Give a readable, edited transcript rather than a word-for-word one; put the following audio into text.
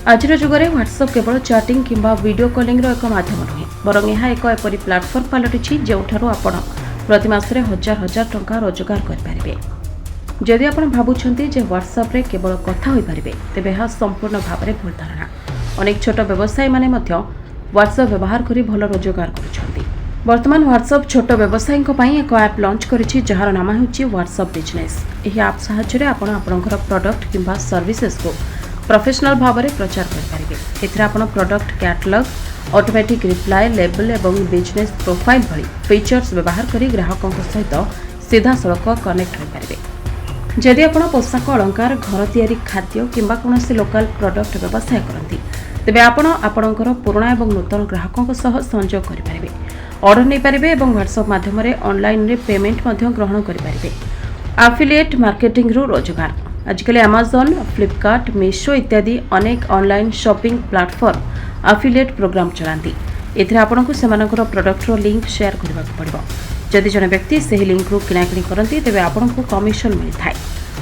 आज जुगे व्हाट्सएप केवल चैटिंग किंबा वीडियो कॉलिंग एक माध्यम नुहे बरं यह एक एपरी प्लाटफर्म पलटि जो आपण प्रति मासरे हजार हजार टंका रोजगार करेंगे। जदि आप भावुंट व्हाट्सएप रे केवल कथा हो पारे तेरे यह संपूर्ण भाव में भूल धारणा। अनेक छोट व्यवसायी माने व्हाट्सएप व्यवहार कर भल रोजगार कर वर्तमान व्हाट्सएप छोट व्यवसायी एक ऐप लॉन्च करिछि जार नाम होछि व्हाट्सएप बिजनेस। यह ऐप साहाय्य आपणकर प्रोडक्ट किंबा सर्विसेज को प्रोफेशनल भाव में प्रचार करेंगे। एथिरे आपण product catalogue, automatic reply label और बिजनेस प्रोफाइल भली फीचर्स व्यवहार करी ग्राहकों सहित सीधा सड़क कनेक्ट हो पारे। जदि आप पोशाक अलंकार, घर तैयारी खाद्य किंबा कोनोसी लोकल प्रोडक्ट व्यवसाय करती तेबे आपणकर पुराना और नूतन ग्राहकों सह संयोग करेंगे, ऑर्डर नहीं पारे और व्हाट्सएप माध्यम ऑनलाइन रे पेमेंट ग्रहण करेंगे। एफिलिएट मार्केटिंग रू रोजगार। आजकल अमेज़न, फ्लिपकार्ट, मीशो इत्यादि अनेक online shopping platform affiliate program चलाती। एथिरे आपनको सेमानकर प्रोडक्टर लिंक शेयर करने पड़ो। जदि जने व्यक्ति से लिंक रू किणाकिणी करती तेबे आपनको कमिशन मिलता है।